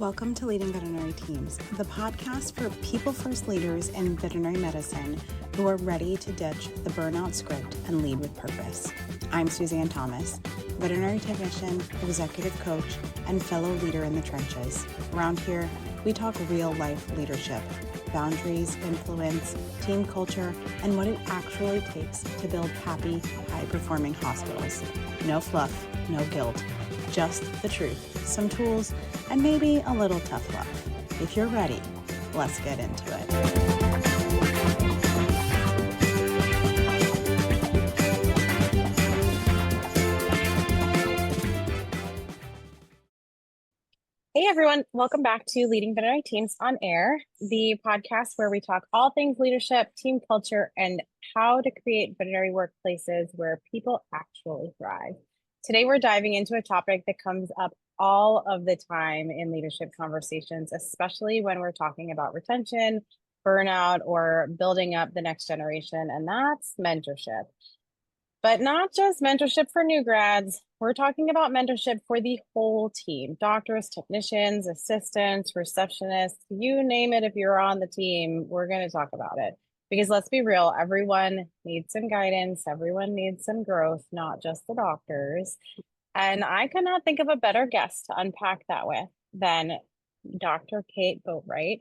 Welcome to Leading Veterinary Teams, the podcast for people-first leaders in veterinary medicine who are ready to ditch the burnout script and lead with purpose. I'm Suzanne Thomas, veterinary technician, executive coach, and fellow leader in the trenches. Around here, we talk real-life leadership, boundaries, influence, team culture, and what it actually takes to build happy, high-performing hospitals. No fluff, no guilt, just the truth, some tools, and maybe a little tough love. If you're ready, let's get into it. Hey everyone, welcome back to Leading Veterinary Teams on Air, the podcast where we talk all things leadership, team culture, and how to create veterinary workplaces where people actually thrive. Today we're diving into a topic that comes up all of the time in leadership conversations, especially when we're talking about retention, burnout, or building up the next generation, and that's mentorship. But not just mentorship for new grads. We're talking about mentorship for the whole team, doctors, technicians, assistants, receptionists, you name it. If you're on the team, we're going to talk about it. Because let's be real, everyone needs some guidance. Everyone needs some growth, not just the doctors. And I could not think of a better guest to unpack that with than Dr. Kate Boatright.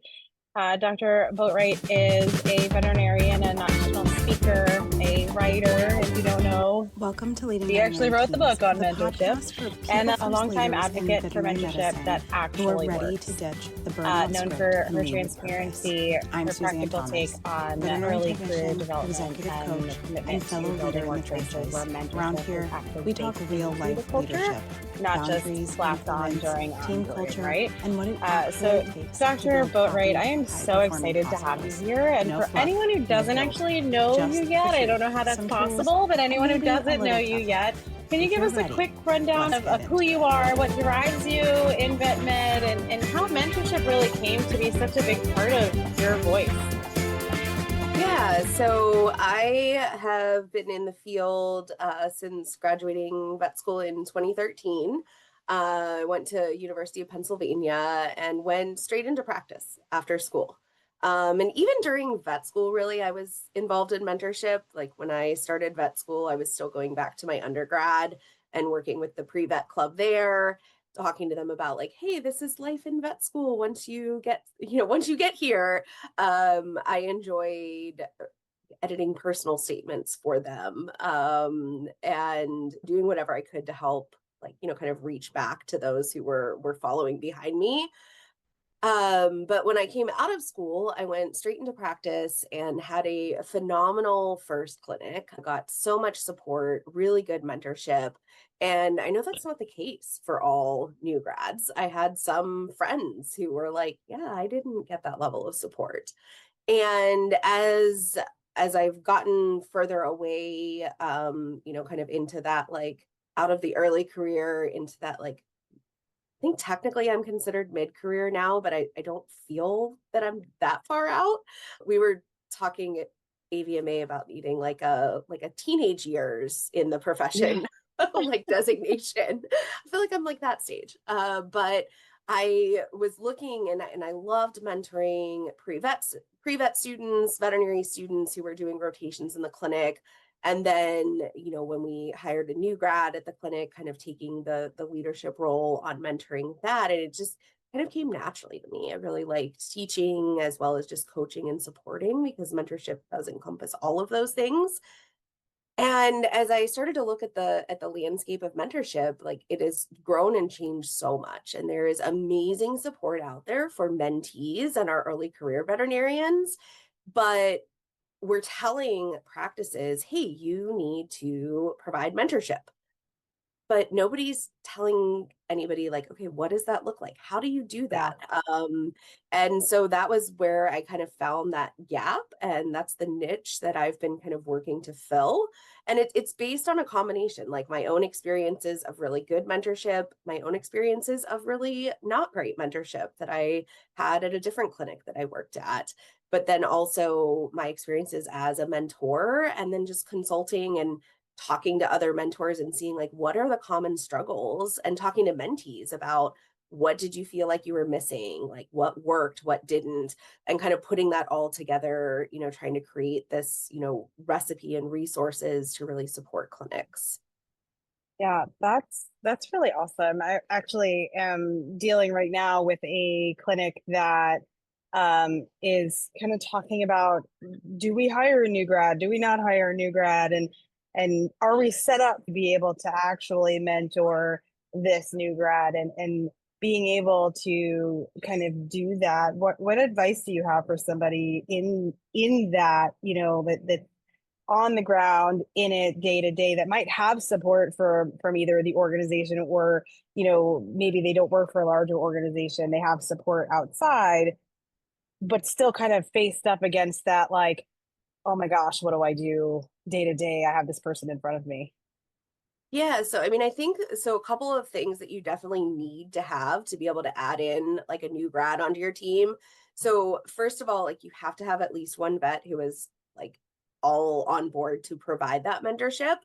Dr. Boatright is a veterinarian, a national speaker, a writer, if you don't know. Welcome to Leading He actually wrote the book on mentorship and a longtime leaders advocate for mentorship that actually ready works. to ditch the burnout Known script for and her lead with transparency, purpose. I'm her Suzanne practical Thomas, take on veterinary early career technician, development executive and coach, commitment and to fellow building leader in the workplaces where trenches. mentorship Around is here, actually we talk baked real into life the culture, leadership, not just boundaries, slapped on during team onboarding, culture, right? and what it So takes Dr. to build Boatright, I happy, am so high-performing excited to have you hospitals. here. And No for fluff, anyone who no doesn't guilt, actually know just you the yet, I truth, don't know how that's some tools, possible, but anyone who and maybe a doesn't know little you tough yet, can you If give you're us a ready, quick rundown let's of get who into you it. are, what drives you in vet med, and how mentorship really came to be such a big part of your voice? Yeah, so I have been in the field since graduating vet school in 2013. I went to University of Pennsylvania and went straight into practice after school. And even during vet school, really, I was involved in mentorship. Like when I started vet school, I was still going back to my undergrad and working with the pre-vet club there, talking to them about like, hey, this is life in vet school. Once you get here, I enjoyed editing personal statements for them and doing whatever I could to help, like, kind of reach back to those who were following behind me. But when I came out of school, I went straight into practice and had a phenomenal first clinic. I got so much support, really good mentorship. And I know that's not the case for all new grads. I had some friends who were like, yeah, I didn't get that level of support. And as I've gotten further away, kind of into that, like out of the early career into that, like, I think technically I'm considered mid-career now, but I don't feel that I'm that far out. We were talking at AVMA about needing like a teenage years in the profession, like designation. I feel like I'm like that stage. But I was looking and I loved mentoring pre-vet students, veterinary students who were doing rotations in the clinic. And then, when we hired a new grad at the clinic, kind of taking the leadership role on mentoring that, and it just kind of came naturally to me. I really liked teaching as well as just coaching and supporting, because mentorship does encompass all of those things. And as I started to look at the landscape of mentorship, like it has grown and changed so much. And there is amazing support out there for mentees and our early career veterinarians. But we're telling practices, hey, you need to provide mentorship. But nobody's telling anybody like, okay, what does that look like? How do you do that? And so that was where I kind of found that gap. And that's the niche that I've been kind of working to fill. And it's based on a combination, like my own experiences of really good mentorship, my own experiences of really not great mentorship that I had at a different clinic that I worked at. But then also my experiences as a mentor, and then just consulting and talking to other mentors and seeing like what are the common struggles, and talking to mentees about what did you feel like you were missing? Like what worked, what didn't, and kind of putting that all together, trying to create this, recipe and resources to really support clinics. Yeah, that's really awesome. I actually am dealing right now with a clinic that is kind of talking about, do we hire a new grad? Do we not hire a new grad? And are we set up to be able to actually mentor this new grad and being able to kind of do that? What advice do you have for somebody in that, that on the ground in it day to day that might have support from either the organization or maybe they don't work for a larger organization, they have support outside, but still kind of faced up against that, like, oh my gosh, what do I do day to day? I have this person in front of me. Yeah, so I mean, I think so. A couple of things that you definitely need to have to be able to add in like a new grad onto your team. So, first of all, like you have to have at least one vet who is like all on board to provide that mentorship.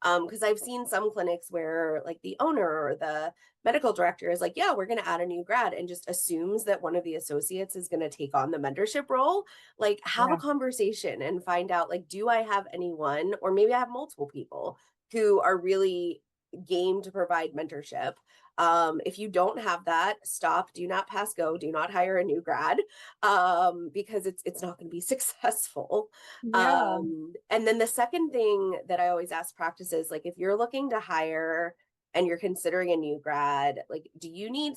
Because I've seen some clinics where like the owner or the medical director is like, yeah, we're going to add a new grad and just assumes that one of the associates is going to take on the mentorship role. Like, have a Yeah, conversation and find out, like, do I have anyone, or maybe I have multiple people who are really game to provide mentorship. If you don't have that, stop, do not pass go, do not hire a new grad, because it's not going to be successful. yeah, And then the second thing that I always ask practices, like if you're looking to hire and you're considering a new grad, like do you need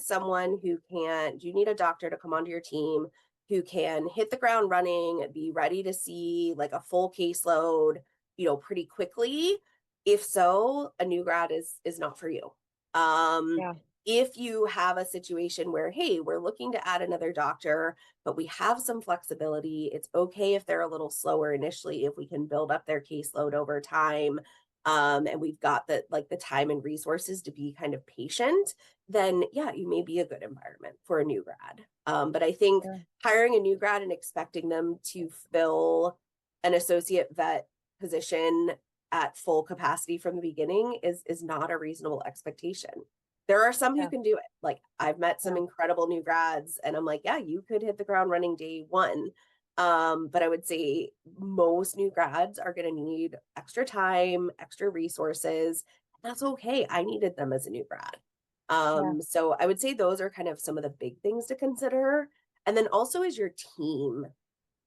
a doctor to come onto your team who can hit the ground running, be ready to see like a full caseload, pretty quickly? If so, a new grad is not for you. Um, yeah, if you have a situation where, hey, we're looking to add another doctor, but we have some flexibility, it's okay if they're a little slower initially, if we can build up their caseload over time, and we've got the time and resources to be kind of patient, then yeah, you may be a good environment for a new grad. But I think yeah, hiring a new grad and expecting them to fill an associate vet position at full capacity from the beginning is not a reasonable expectation. There are some who yeah, can do it. Like I've met some yeah, incredible new grads and I'm like, yeah, you could hit the ground running day one. But I would say most new grads are going to need extra time, extra resources. That's okay. I needed them as a new grad. yeah, So I would say those are kind of some of the big things to consider. And then also, is your team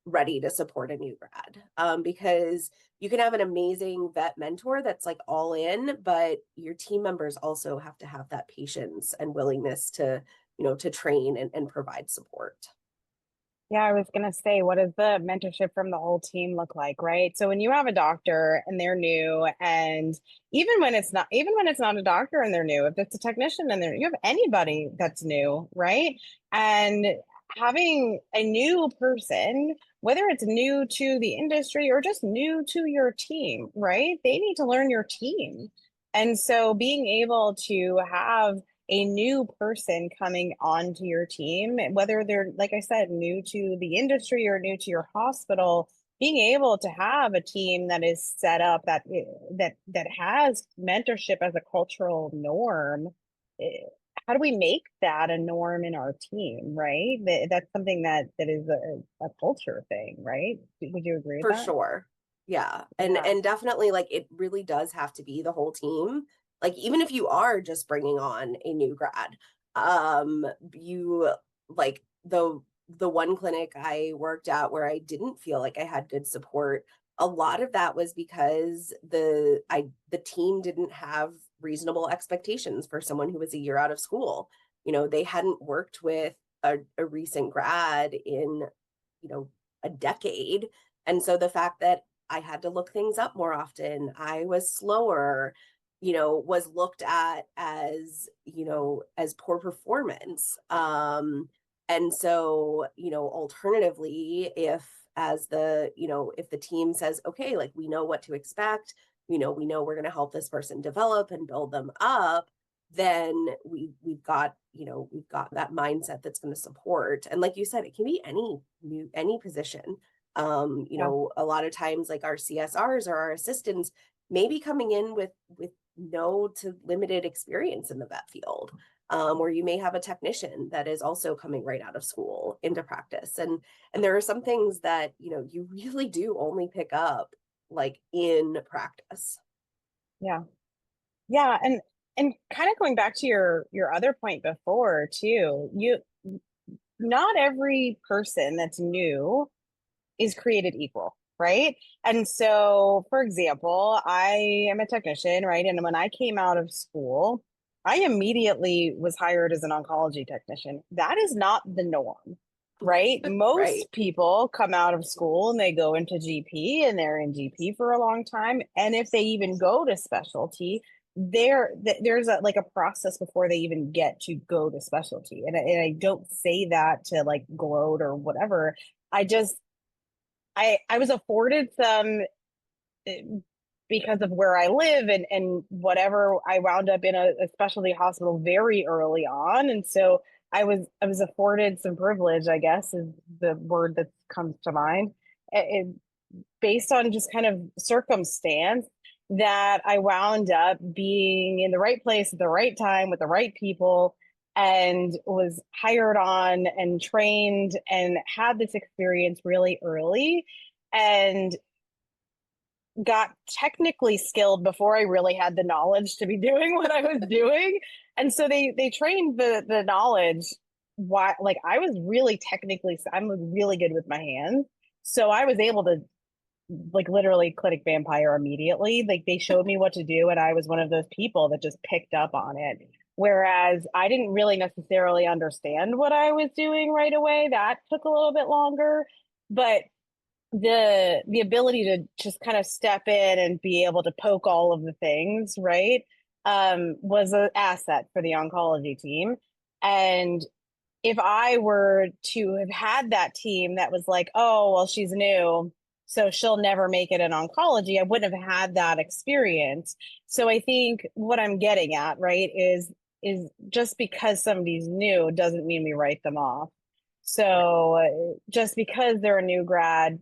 ready to support a new grad? Because you can have an amazing vet mentor that's like all in, but your team members also have to have that patience and willingness to, to train and provide support. yeah. I was gonna say, what does the mentorship from the whole team look like, right? So when you have a doctor and they're new, and even when it's not a doctor and they're new, if it's a technician and you have anybody that's new, right? And having a new person, whether it's new to the industry or just new to your team, right? They need to learn your team. And so being able to have a new person coming onto your team, whether they're, like I said, new to the industry or new to your hospital, being able to have a team that is set up that has mentorship as a cultural norm. eh, how do we make that a norm in our team, right? That's something that is a culture thing, right? Would you agree with For that? sure. Yeah. And Yeah, and definitely, like, it really does have to be the whole team. Like even if you are just bringing on a new grad, you like the one clinic I worked at where I didn't feel like I had good support, a lot of that was because the team didn't have reasonable expectations for someone who was a year out of school. They hadn't worked with a recent grad in, a decade. And so the fact that I had to look things up more often, I was slower, was looked at as, as poor performance. And so, alternatively, if as the, if the team says, okay, like we know what to expect, we know we're going to help this person develop and build them up, then we've got, we've got that mindset that's going to support. And like you said, it can be any position. yeah, A lot of times like our CSRs or our assistants may be coming in with no to limited experience in the vet field. Or you may have a technician that is also coming right out of school into practice. And there are some things that, you really do only pick up like in practice. Yeah. Yeah. And kind of going back to your other point before too, not every person that's new is created equal, right? And so, for example, I am a technician, right? And when I came out of school, I immediately was hired as an oncology technician. That is not the norm, right? Right. Most people come out of school and they go into GP and they're in GP for a long time. And if they even go to specialty, there's a process before they even get to go to specialty. And I don't say that to like gloat or whatever. I just I was afforded some eh, because of where I live and whatever. I wound up in a specialty hospital very early on, and so I was afforded some privilege, I guess is the word that comes to mind, based on just kind of circumstance that I wound up being in the right place at the right time with the right people and was hired on and trained and had this experience really early and got technically skilled before I really had the knowledge to be doing what I was doing. And so they trained the knowledge. Why, like I was really technically, I'm really good with my hands. So I was able to like literally clinic vampire immediately. Like they showed me what to do, and I was one of those people that just picked up on it. Whereas I didn't really necessarily understand what I was doing right away. That took a little bit longer, but the ability to just kind of step in and be able to poke all of the things, right, was an asset for the oncology team. And if I were to have had that team that was like, oh, well, she's new, so she'll never make it in oncology, I wouldn't have had that experience. So I think what I'm getting at, right, is just because somebody's new doesn't mean we write them off. So just because they're a new grad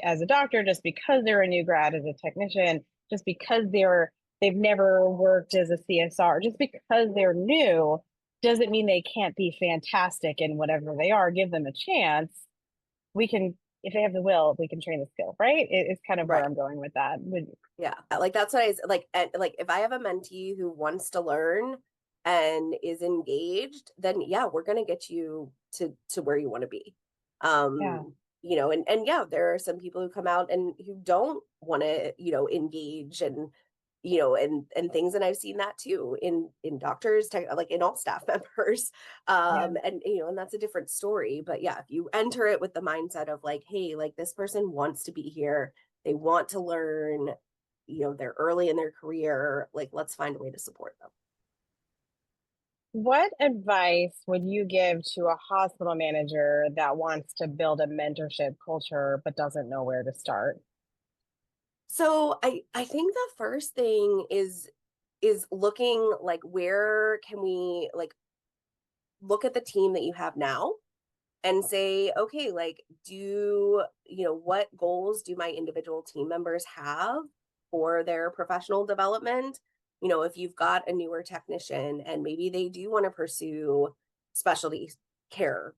as a doctor, just because they're a new grad as a technician, just because they've never worked as a CSR, just because they're new doesn't mean they can't be fantastic in whatever they are. Give them a chance. We can, if they have the will, we can train the skill, right? It's kind of where Right. I'm going with that. Yeah, like that's what like. And like if I have a mentee who wants to learn and is engaged, then yeah, we're gonna get you to where you want to be. Yeah. And yeah, there are some people who come out and who don't want to, engage and and things, and I've seen that too in doctors, like in all staff members. Yeah. And that's a different story. But yeah, if you enter it with the mindset of like, hey, like this person wants to be here, they want to learn, they're early in their career, like let's find a way to support them. What advice would you give to a hospital manager that wants to build a mentorship culture but doesn't know where to start? So I think the first thing is looking like where can we like look at the team that you have now and say, okay, like what goals do my individual team members have for their professional development? If you've got a newer technician and maybe they do want to pursue specialty care,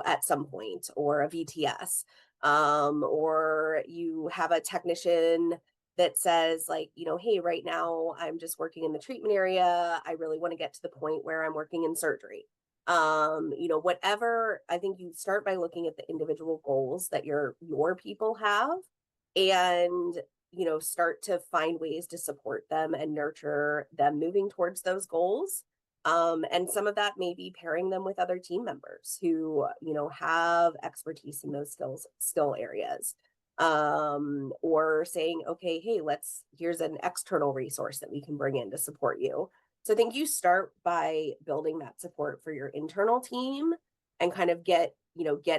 at some point, or a VTS, or you have a technician that says like, hey, right now I'm just working in the treatment area. I really want to get to the point where I'm working in surgery. Whatever. I think you start by looking at the individual goals that your people have, and start to find ways to support them and nurture them moving towards those goals. And some of that may be pairing them with other team members who have expertise in those skill areas, or saying, okay, hey, here's an external resource that we can bring in to support you. So I think you start by building that support for your internal team and kind of get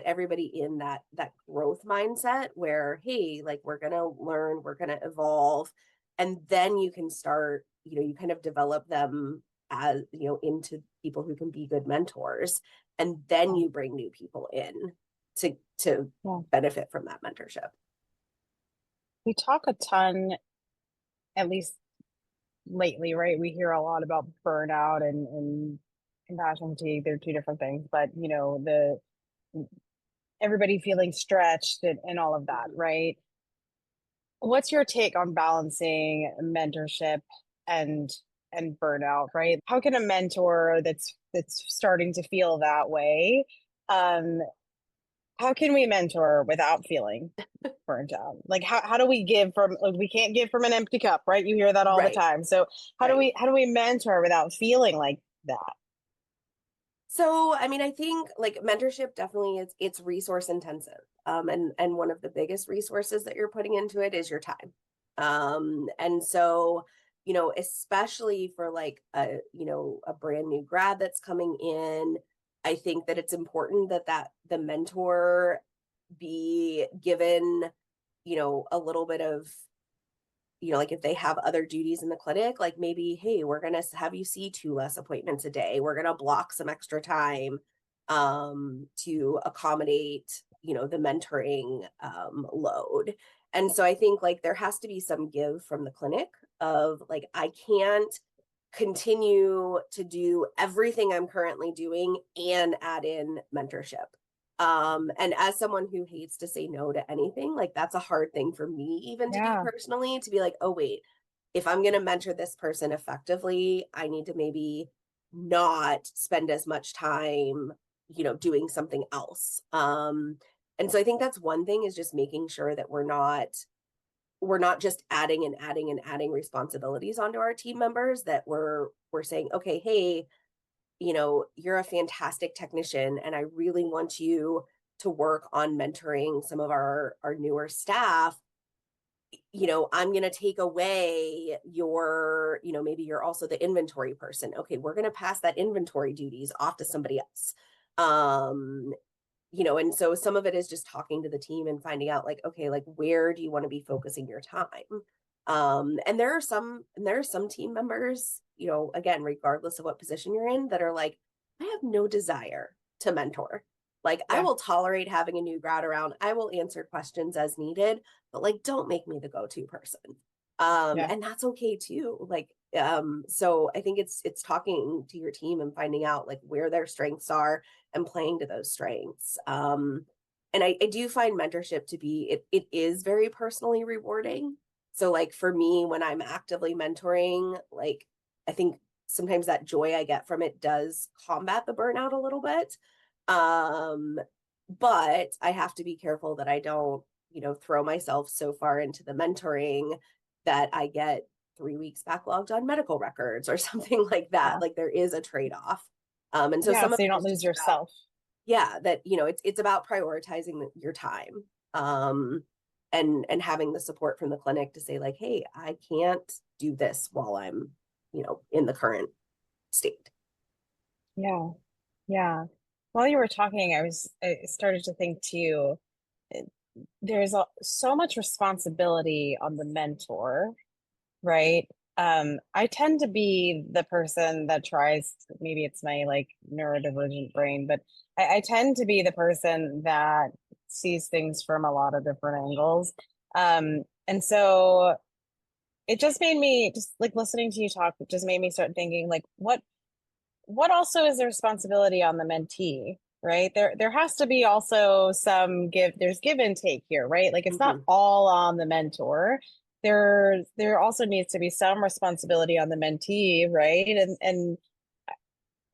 everybody in that growth mindset where, hey, like we're going to learn, we're going to evolve. And then you can start, you kind of develop them as, into people who can be good mentors. And then you bring new people in to benefit from that mentorship. We talk a ton, at least lately, right? We hear a lot about burnout and compassion fatigue, they're two different things, but the everybody feeling stretched and all of that, right? What's your take on balancing mentorship and burnout, right? How can a mentor that's starting to feel that way, um, how can we mentor without feeling burnt out? Like how do we give from, like, we can't give from an empty cup, right? You hear that all the Right. time. So how do Right. we mentor without feeling like that? So, I mean, I think like mentorship definitely it's resource intensive. And one of the biggest resources that you're putting into it is your time. And so, especially for like a brand new grad that's coming in, I think that it's important that the mentor be given, a little bit of, like if they have other duties in the clinic, like maybe, hey, we're going to have you see 2 less appointments a day. We're going to block some extra time to accommodate, the mentoring load. And so I think like there has to be some give from the clinic of like, I can't continue to do everything I'm currently doing and add in mentorship. And as someone who hates to say no to anything, like that's a hard thing for me even to do Yeah. personally, to be like, oh wait, if I'm going to mentor this person effectively, I need to maybe not spend as much time, doing something else. And so I think that's one thing, is just making sure that we're not just adding and adding and adding responsibilities onto our team members, that we're saying, okay, hey, you're a fantastic technician and I really want you to work on mentoring some of our newer staff. I'm going to take away your, maybe you're also the inventory person. Okay, we're going to pass that inventory duties off to somebody else. And so some of it is just talking to the team and finding out like, okay, like where do you want to be focusing your time? And there are some team members, again, regardless of what position you're in, that are like, I have no desire to mentor. Like, I Yeah. will tolerate having a new grad around. I will answer questions as needed, but like, don't make me the go-to person. Yeah. And that's okay too. Like, so I think it's talking to your team and finding out like where their strengths are and playing to those strengths. And I do find mentorship to be, it is very personally rewarding. So like for me, when I'm actively mentoring, like I think sometimes that joy I get from it does combat the burnout a little bit. But I have to be careful that I don't, throw myself so far into the mentoring that I get 3 weeks backlogged on medical records or something like that. Yeah. Like there is a trade-off. And so Yeah. some of So you it don't is lose just about, yourself. yeah, that, it's about prioritizing your time. And having the support from the clinic to say like, hey, I can't do this while I'm, in the current state. Yeah. Yeah. While you were talking, I started to think too, eh, there's so much responsibility on the mentor, right? I tend to be the person that tries, maybe it's my like neurodivergent brain, but I tend to be the person that sees things from a lot of different angles. And so it just made me, just like listening to you talk, it just made me start thinking like, what also is the responsibility on the mentee, right? There has to be also some there's give and take here, right? Like it's not Mm-hmm. all on the mentor. There also needs to be some responsibility on the mentee, right? And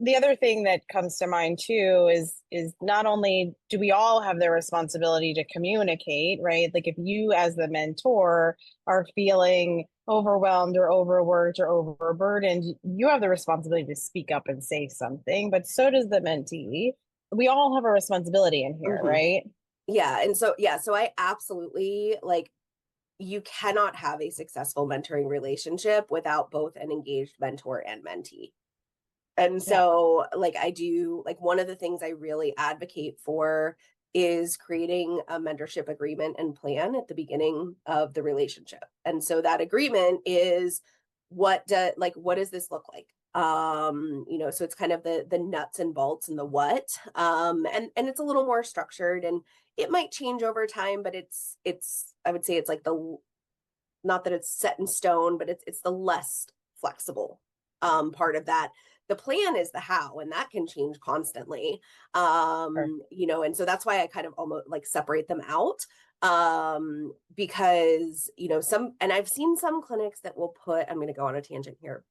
the other thing that comes to mind too is not only do we all have the responsibility to communicate, right? Like if you as the mentor are feeling overwhelmed or overworked or overburdened, you have the responsibility to speak up and say something, but so does the mentee. We all have a responsibility in here, Mm-hmm. right? Yeah. And so, yeah, so I absolutely like, you cannot have a successful mentoring relationship without both an engaged mentor and mentee. And Yeah. so, like, I do, like, one of the things I really advocate for is creating a mentorship agreement and plan at the beginning of the relationship. And so that agreement is what does this look like? So it's kind of the nuts and bolts and the what. And it's a little more structured, and it might change over time, but it's I would say it's like the, not that it's set in stone, but it's the less flexible part of that. The plan is the how, and that can change constantly. Sure. You know, and so that's why I kind of almost like separate them out. Because, you know, and I've seen some clinics that will put, I'm going to go on a tangent here.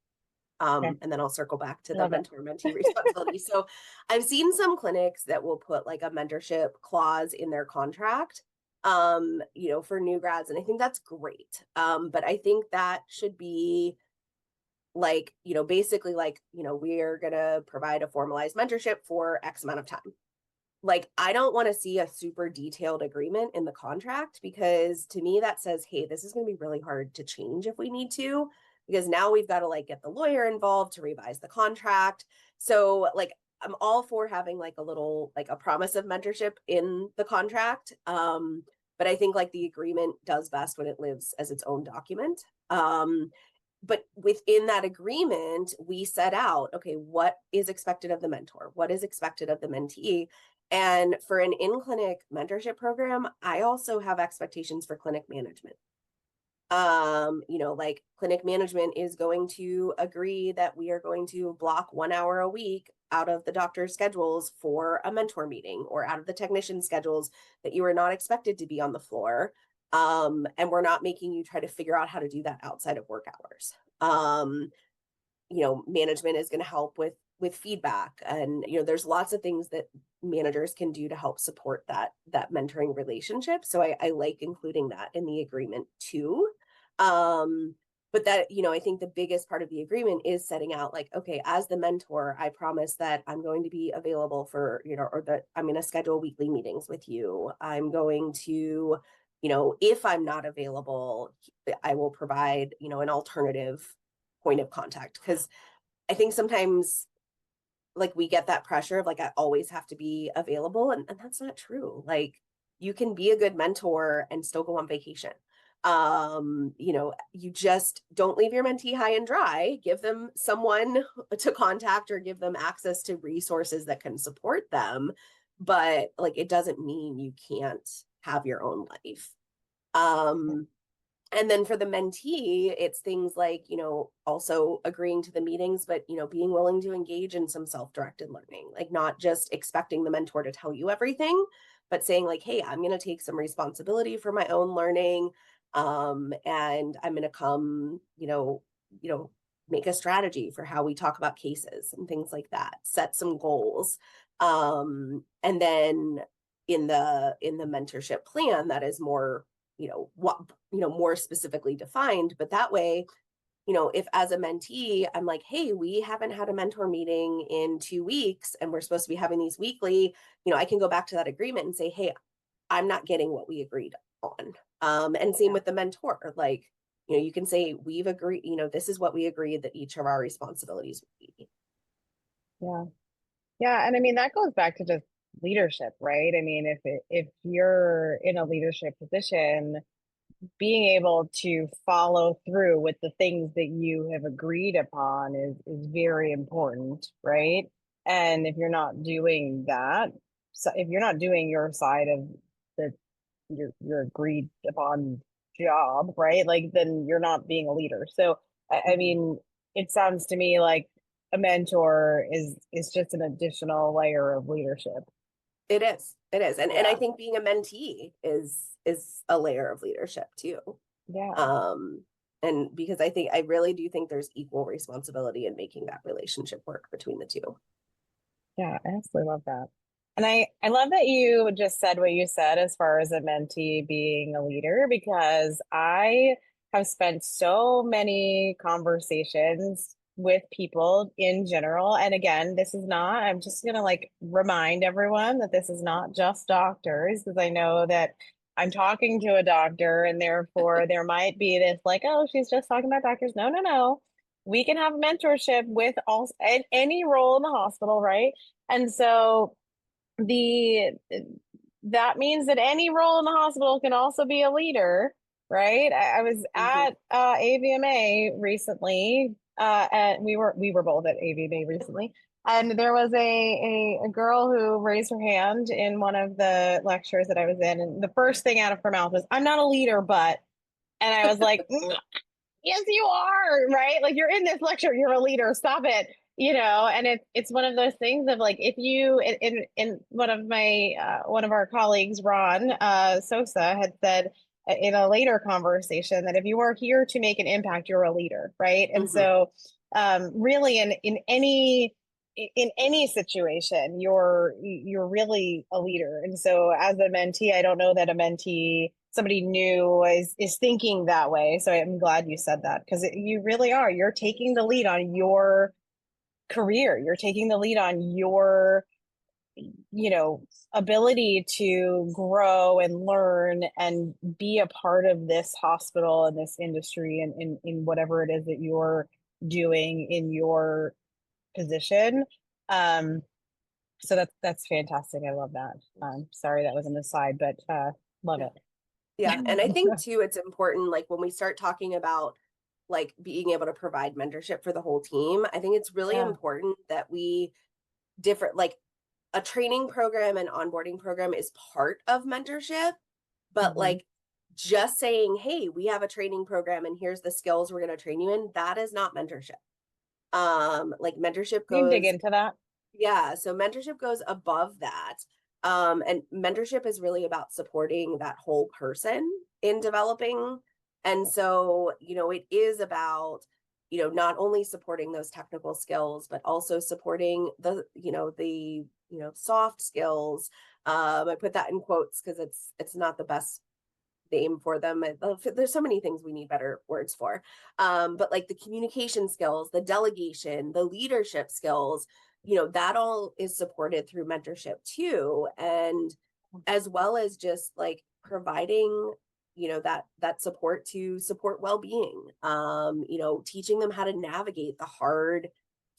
Okay. And then I'll circle back to the Love it. mentor-mentee responsibility. So I've seen some clinics that will put like a mentorship clause in their contract, you know, for new grads. And I think that's great. But I think that should be like, you know, basically like, you know, we are going to provide a formalized mentorship for X amount of time. Like, I don't want to see a super detailed agreement in the contract, because to me that says, hey, this is going to be really hard to change if we need to, because now we've got to like get the lawyer involved to revise the contract. So like, I'm all for having like a little, like a promise of mentorship in the contract. But I think like the agreement does best when it lives as its own document. But within that agreement, we set out, okay, what is expected of the mentor? What is expected of the mentee? And for an in-clinic mentorship program, I also have expectations for clinic management. You know, like clinic management is going to agree that we are going to block 1 hour a week out of the doctor's schedules for a mentor meeting, or out of the technician schedules that you are not expected to be on the floor. And we're not making you try to figure out how to do that outside of work hours. You know, management is going to help with feedback, and you know, there's lots of things that managers can do to help support that mentoring relationship. So I like including that in the agreement too. But that, you know, I think the biggest part of the agreement is setting out like, okay, as the mentor, I promise that I'm going to be available for, you know, or that I'm going to schedule weekly meetings with you. I'm going to, you know, if I'm not available, I will provide, you know, an alternative point of contact. Because I think sometimes like we get that pressure of like, I always have to be available. And that's not true. Like, you can be a good mentor and still go on vacation. You know, you just don't leave your mentee high and dry. Give them someone to contact, or give them access to resources that can support them. But like, it doesn't mean you can't have your own life. And then for the mentee, it's things like, you know, also agreeing to the meetings, but, you know, being willing to engage in some self-directed learning, like not just expecting the mentor to tell you everything, but saying like, hey, I'm going to take some responsibility for my own learning. And I'm going to come, you know, make a strategy for how we talk about cases and things like that, set some goals. And then in the mentorship plan, that is more, you know, what, you know, more specifically defined. But that way, you know, if as a mentee, I'm like, hey, we haven't had a mentor meeting in 2 weeks and we're supposed to be having these weekly, you know, I can go back to that agreement and say, hey, I'm not getting what we agreed on. And same with the mentor, like, you know, you can say, we've agreed, you know, this is what we agreed that each of our responsibilities would be. Yeah. Yeah. And I mean, that goes back to just leadership, right? I mean, if you're in a leadership position, being able to follow through with the things that you have agreed upon is very important, right? And if you're not doing that, so if you're not doing your side of the your agreed upon job, right? Like, then you're not being a leader. So I mean, it sounds to me like a mentor is just an additional layer of leadership. It is. And I Yeah. think being a mentee is a layer of leadership too. Yeah. And because I really do think there's equal responsibility in making that relationship work between the two. Yeah, I absolutely love that. And I love that you just said what you said as far as a mentee being a leader, because I have spent so many conversations with people in general. And again, this is not, I'm just going to like remind everyone that this is not just doctors, because I know that I'm talking to a doctor and therefore there might be this like, oh, she's just talking about doctors. No, no, no. We can have mentorship with all any role in the hospital, right? And so the that means that any role in the hospital can also be a leader, right? I was at AVMA recently, and we were both at AVMA recently, and there was a girl who raised her hand in one of the lectures that I was in, and the first thing out of her mouth was, "I'm not a leader, but," and I was like, yes, you are, right? Like you're in this lecture, you're a leader, stop it. And it's one of those things of like, if you, in one of my, one of our colleagues, Ron Sosa, had said in a later conversation that if you are here to make an impact, you're a leader, right? And Mhm. so really in any situation, you're really a leader. And so as a mentee, I don't know that a mentee, somebody new is thinking that way. So I'm glad you said that, because you really are. You're taking the lead on your career. You're taking the lead on your, ability to grow and learn and be a part of this hospital and this industry and in whatever it is that you're doing in your position. Um, so that's fantastic. I love that. Sorry, that was an aside, but love it. Yeah. And I think too, it's important, like when we start talking about like being able to provide mentorship for the whole team, I think it's really Yeah. important that we like a training program and onboarding program is part of mentorship, but Mm-hmm. like just saying, hey, we have a training program and here's the skills we're going to train you in, that is not mentorship. Like mentorship Can you dig goes, into that? yeah, so mentorship goes above that. And mentorship is really about supporting that whole person in developing. And so, it is about, not only supporting those technical skills, but also supporting the soft skills. I put that in quotes because it's not the best name for them. There's so many things we need better words for. But like the communication skills, the delegation, the leadership skills, that all is supported through mentorship too. And as well as just like providing, that support to support well-being, teaching them how to navigate the hard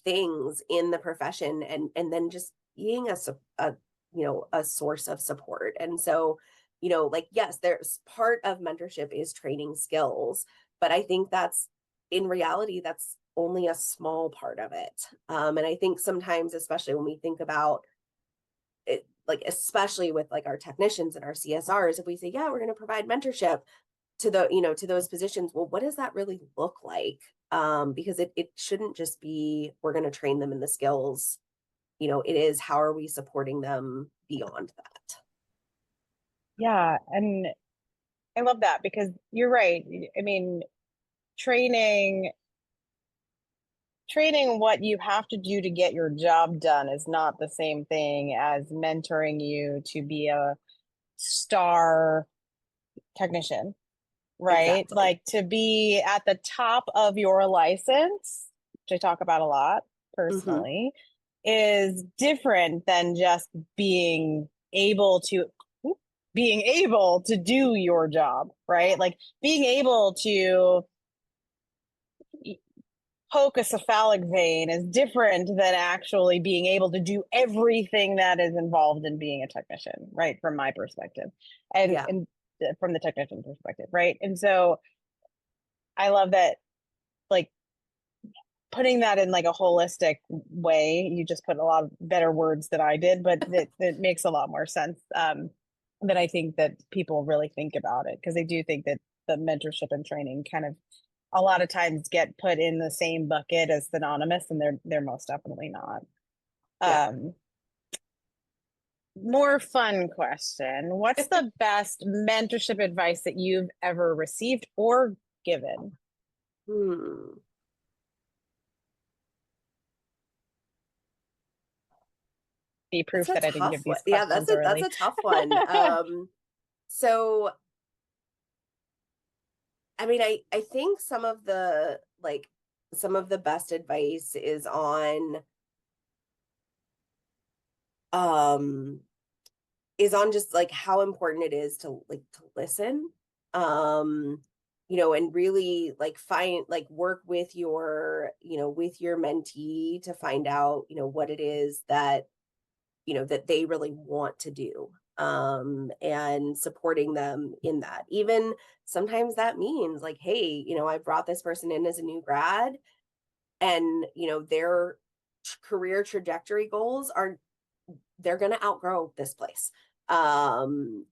things in the profession and then just being a source of support. And so, like, yes, there's part of mentorship is training skills, but I think that's in reality, that's only a small part of it. And I think sometimes, especially when we think about it, like, especially with like our technicians and our CSRs, if we say, yeah, we're going to provide mentorship to those positions, well, what does that really look like? Because it shouldn't just be, we're going to train them in the skills. It is, how are we supporting them beyond that? Yeah, and I love that because you're right. I mean, training training what you have to do to get your job done is not the same thing as mentoring you to be a star technician, right? Exactly. Like to be at the top of your license, which I talk about a lot Mm-hmm. personally, is different than just able to being able to do your job, right? Like being able to poke a cephalic vein is different than actually being able to do everything that is involved in being a technician, right? From my perspective, and Yeah. and from the technician perspective, right? And so I love that, like putting that in like a holistic way. You just put a lot of better words than I did, but it makes a lot more sense than I think that people really think about it, because they do think that the mentorship and training kind of a lot of times get put in the same bucket as synonymous, and they're most definitely not. Yeah. More fun question. What's the best mentorship advice that you've ever received or given? Hmm. Be That's proof a that I didn't tough give one. these Yeah, that's questions a early. tough one. So I mean, I think some of the best advice um is on just like how important it is to listen. Um, and really like work with your mentee to find out, what it is that that they really want to do, and supporting them in that. Even sometimes that means like, hey, I brought this person in as a new grad, and their career trajectory goals are, they're going to outgrow this place, and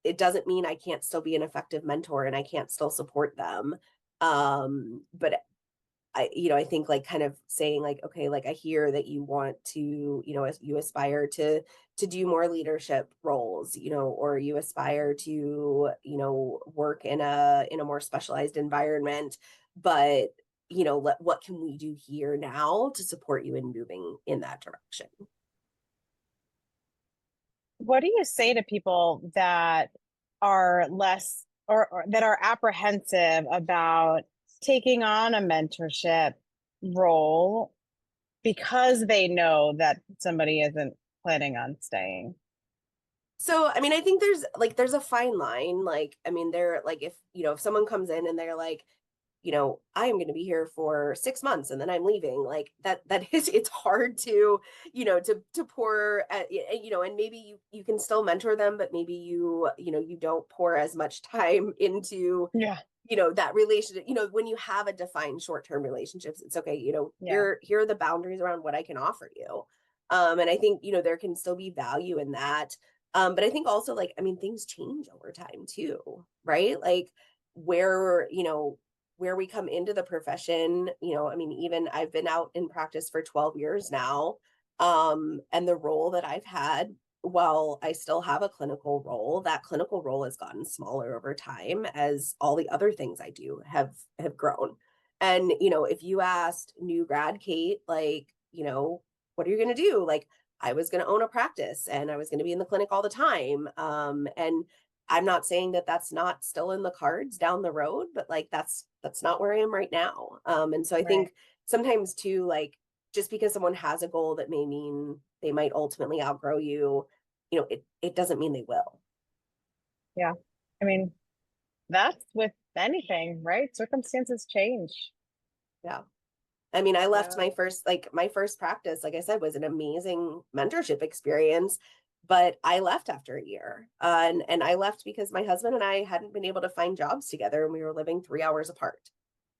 it doesn't mean I can't still be an effective mentor and I can't still support them. But I think like kind of saying like, okay, like I hear that you want to, you aspire to do more leadership roles, or you aspire to, work in a more specialized environment, but what can we do here now to support you in moving in that direction? What do you say to people that are less or that are apprehensive about taking on a mentorship role because they know that somebody isn't planning on staying? So, I mean, I think there's a fine line. Like, I mean, they're like, if someone comes in and they're like, I am going to be here for 6 months and then I'm leaving, like that is, it's hard to, to pour at, and maybe you can still mentor them, but maybe you don't pour as much time into, that relationship, when you have a defined short-term relationships, it's okay. Here are the boundaries around what I can offer you. And I think, there can still be value in that. But I think also like, I mean, things change over time too, right? Like where we come into the profession, I mean, even I've been out in practice for 12 years now. And the role that I've had, while I still have a clinical role, that clinical role has gotten smaller over time as all the other things I do have grown. And, if you asked new grad Kate, like, what are you going to do? Like, I was going to own a practice and I was going to be in the clinic all the time. And I'm not saying that that's not still in the cards down the road, but like that's not where I am right now. And so I think sometimes too, like just because someone has a goal that may mean they might ultimately outgrow you, it doesn't mean they will. Yeah. I mean, that's with anything, right? Circumstances change. Yeah. I mean, I left my first practice, like I said, was an amazing mentorship experience, but I left after a year. And I left because my husband and I hadn't been able to find jobs together and we were living 3 hours apart.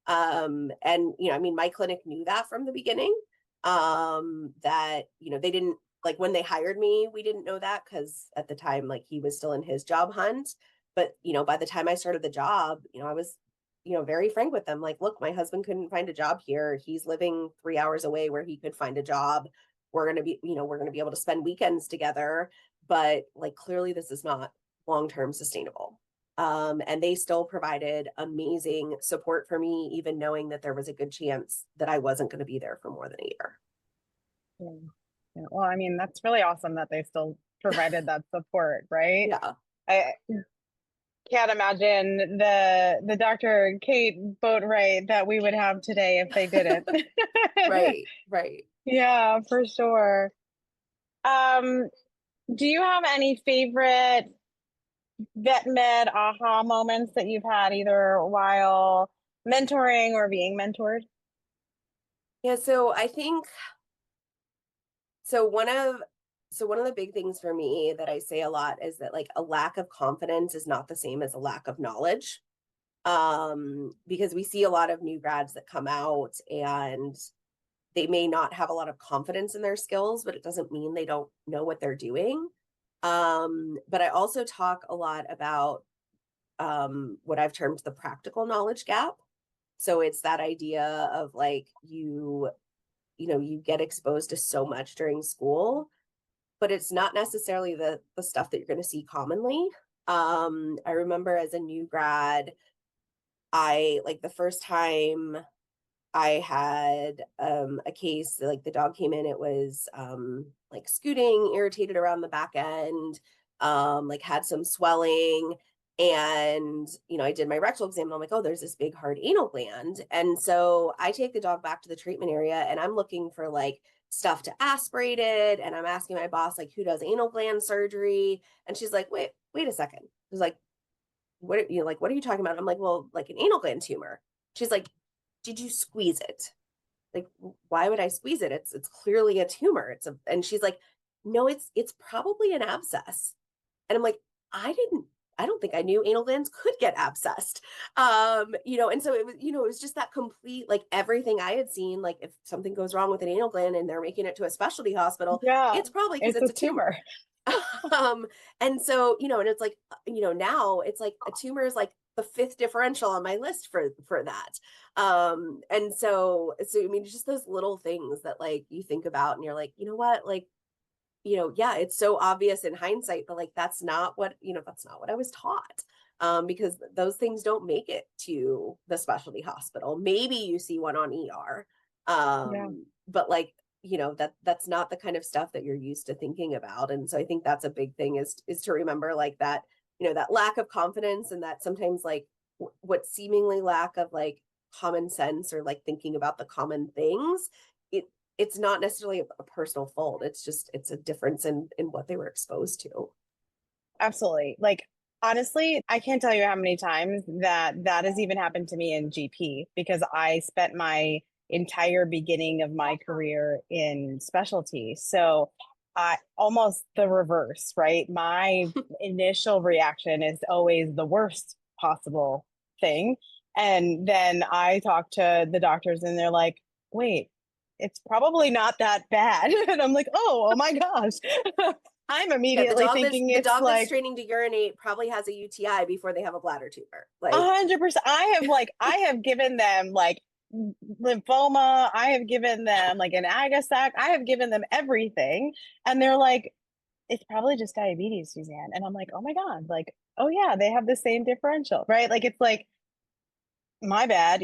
And, I mean, my clinic knew that from the beginning, that, they didn't like when they hired me, we didn't know that because at the time, like he was still in his job hunt. But, by the time I started the job, I was very frank with them. Like, look, my husband couldn't find a job here. He's living 3 hours away where he could find a job. We're going to be, we're going to be able to spend weekends together. But like, clearly this is not long-term sustainable. And they still provided amazing support for me, even knowing that there was a good chance that I wasn't going to be there for more than a year. Yeah. Well, I mean, that's really awesome that they still provided that support, right? Yeah. I can't imagine the Dr. Kate Boatright that we would have today if they didn't. Right. Yeah, for sure. Do you have any favorite vet med aha moments that you've had either while mentoring or being mentored? Yeah, so I think one of the big things for me that I say a lot is that like a lack of confidence is not the same as a lack of knowledge. Because we see a lot of new grads that come out and they may not have a lot of confidence in their skills, but it doesn't mean they don't know what they're doing. But I also talk a lot about what I've termed the practical knowledge gap. So it's that idea of like you get exposed to so much during school, but it's not necessarily the stuff that you're going to see commonly. I remember as a new grad, I like the first time I had a case, like the dog came in, it was like scooting, irritated around the back end, like had some swelling. And, I did my rectal exam and I'm like, oh, there's this big hard anal gland. And so I take the dog back to the treatment area and I'm looking for like stuff to aspirate it. And I'm asking my boss, like, who does anal gland surgery? And she's like, wait a second. I was like, what are you talking about? I'm like, well, like an anal gland tumor. She's like, did you squeeze it? Like, why would I squeeze it? It's clearly a tumor. And she's like, no, it's probably an abscess. And I'm like, I don't think I knew anal glands could get abscessed. And so it was just that complete, like everything I had seen, like if something goes wrong with an anal gland and they're making it to a specialty hospital, it's probably because it's a tumor. And so, and it's like, now it's like a tumor is like the fifth differential on my list for that. And so I mean, just those little things that like you think about and you're like, you know what, like, yeah, it's so obvious in hindsight, but like that's not what I was taught. Because those things don't make it to the specialty hospital. Maybe you see one on ER. But like, that's not the kind of stuff that you're used to thinking about. And so I think that's a big thing is to remember like that, that lack of confidence, and that sometimes like what seemingly lack of like common sense or like thinking about the common things, it's not necessarily a personal fault. It's a difference in what they were exposed to. Absolutely. Like, honestly, I can't tell you how many times that has even happened to me in GP, because I spent my entire beginning of my career in specialty. So I almost the reverse, right? My initial reaction is always the worst possible thing. And then I talk to the doctors and they're like, wait, it's probably not that bad. And I'm like, oh my gosh. I'm immediately thinking the it's dog like that's training to urinate probably has a UTI before they have a bladder tumor. Like 100%. I have given them like lymphoma. I have given them like an agasac. I have given them everything. And they're like, it's probably just diabetes, Suzanne. And I'm like, oh my God, like, oh yeah, they have the same differential, right? Like, it's like, my bad.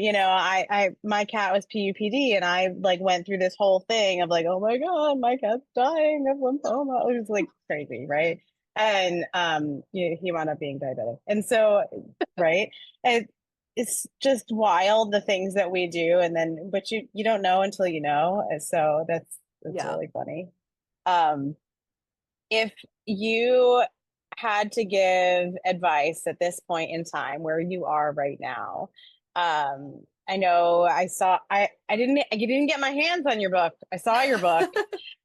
My cat was PUPD and I like went through this whole thing of like, oh my God, my cat's dying of lymphoma. It was like crazy, right? And he wound up being diabetic. And so, right. And it's just wild the things that we do. And then, but you don't know until you know. And so that's really funny. If you had to give advice at this point in time where you are right now, I know I didn't get my hands on your book. I saw your book.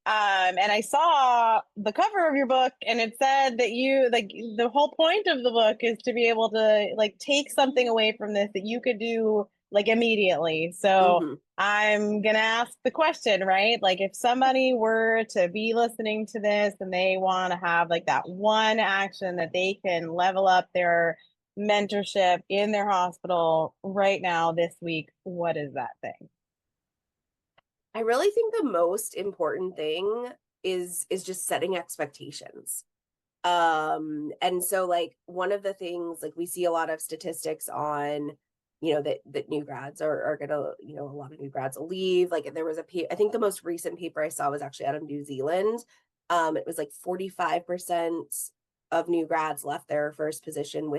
And I saw the cover of your book, and it said that you like the whole point of the book is to be able to like take something away from this that you could do like immediately. So I'm gonna ask the question, right? Like, if somebody were to be listening to this and they want to have like that one action that they can level up their mentorship in their hospital right now this week, what is that thing? I really think the most important thing is just setting expectations. And so like one of the things, like we see a lot of statistics on, that new grads are gonna, a lot of new grads will leave. Like there was I think the most recent paper I saw was actually out of New Zealand. It was like 45% of new grads left their first position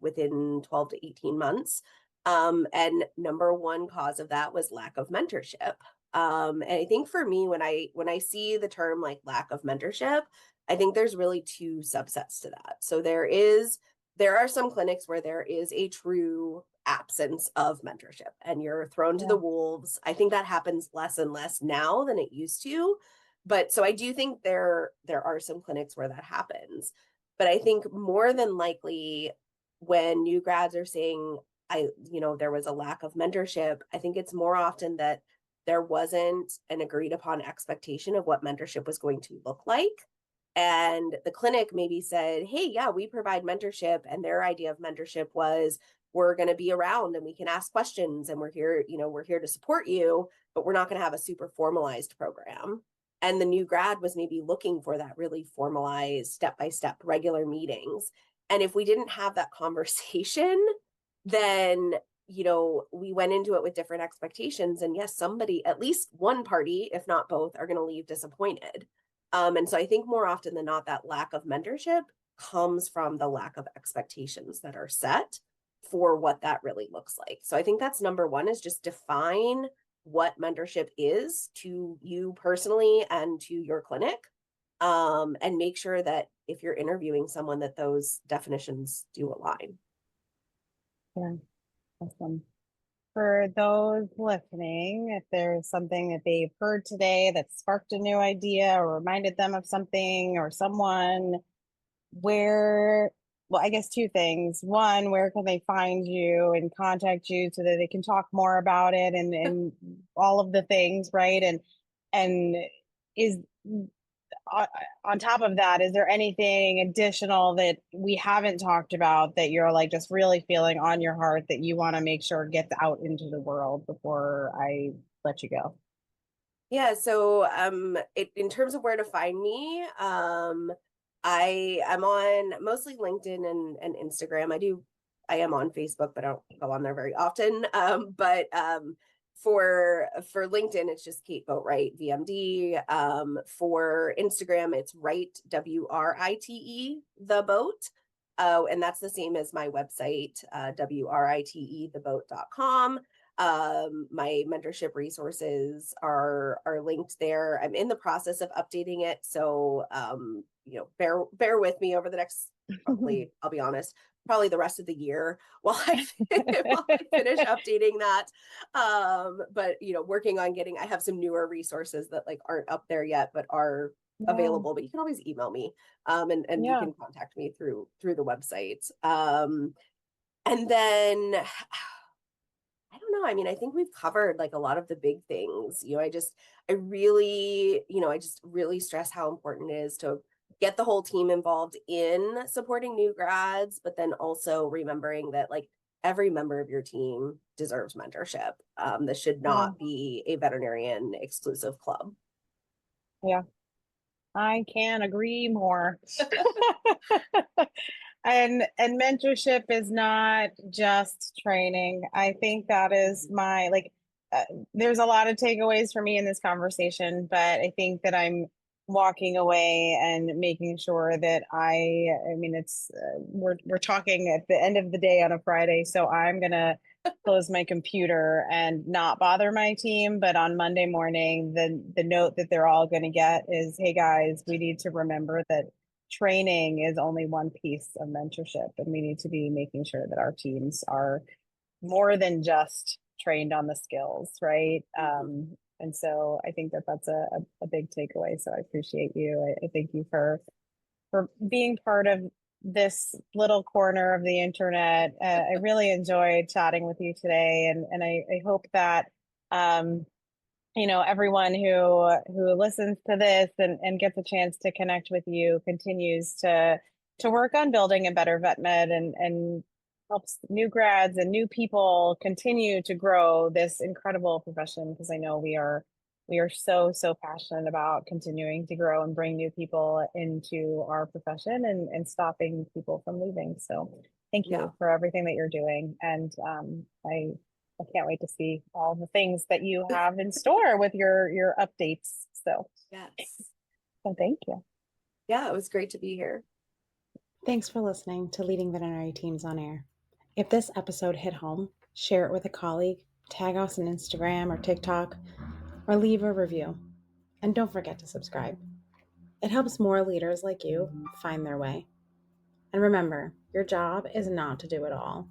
within 12 to 18 months. And number one cause of that was lack of mentorship. And I think for me, when I see the term like lack of mentorship, I think there's really two subsets to that. So there are some clinics where there is a true absence of mentorship and you're thrown to the wolves. I think that happens less and less now than it used to. But so I do think there are some clinics where that happens. But I think more than likely when new grads are saying, there was a lack of mentorship, I think it's more often that there wasn't an agreed upon expectation of what mentorship was going to look like. And the clinic maybe said, hey, yeah, we provide mentorship. And their idea of mentorship was, we're going to be around and we can ask questions and we're here to support you, but we're not going to have a super formalized program. And the new grad was maybe looking for that really formalized step-by-step regular meetings. And if we didn't have that conversation, then we went into it with different expectations. And yes, somebody, at least one party, if not both, are going to leave disappointed. And so I think more often than not, that lack of mentorship comes from the lack of expectations that are set for what that really looks like. So I think that's number one, is just define what mentorship is to you personally and to your clinic. And make sure that if you're interviewing someone, that those definitions do align. Yeah, awesome. For those listening, if there's something that they've heard today that sparked a new idea or reminded them of something or someone, I guess two things. One, where can they find you and contact you so that they can talk more about it and all of the things, right? And is on top of that, is there anything additional that we haven't talked about that you're like just really feeling on your heart that you want to make sure gets out into the world before I let you go? Yeah, so in terms of where to find me, I'm on mostly LinkedIn and Instagram. I am on Facebook, but I don't go on there very often. But for LinkedIn, it's just Kate Boatright, VMD. For Instagram, it's Write, WRITE, the boat. And that's the same as my website, WRITE, theboat.com. My mentorship resources are linked there. I'm in the process of updating it, so bear with me over the next, probably, I'll be honest, probably the rest of the year while I finish updating that. But working on I have some newer resources that like aren't up there yet, but are available. But you can always email me, and you can contact me through the website. And then I don't know. I mean, I think we've covered like a lot of the big things. I just really stress how important it is to get the whole team involved in supporting new grads, but then also remembering that like every member of your team deserves mentorship. This should not be a veterinarian exclusive club. Yeah, I can agree more. And mentorship is not just training. I think that is my there's a lot of takeaways for me in this conversation, but I think that I'm walking away and making sure that I mean it's we're talking at the end of the day on a Friday, so I'm gonna close my computer and not bother my team. But on Monday morning, the note that they're all going to get is, hey guys, we need to remember that training is only one piece of mentorship, and we need to be making sure that our teams are more than just trained on the skills, right? And so I think that that's a big takeaway. So I appreciate you. I thank you for being part of this little corner of the internet. I really enjoyed chatting with you today, and I hope that everyone who listens to this and gets a chance to connect with you continues to work on building a better vet med and helps new grads and new people continue to grow this incredible profession, because I know we are so passionate about continuing to grow and bring new people into our profession and stopping people from leaving. So thank you for everything that you're doing, and I can't wait to see all the things that you have in store with your updates. So yes. So thank you. Yeah, it was great to be here. Thanks for listening to Leading Veterinary Teams on Air. If this episode hit home, share it with a colleague, tag us on Instagram or TikTok, or leave a review. And don't forget to subscribe. It helps more leaders like you find their way. And remember, your job is not to do it all.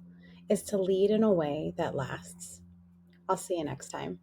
It's to lead in a way that lasts. I'll see you next time.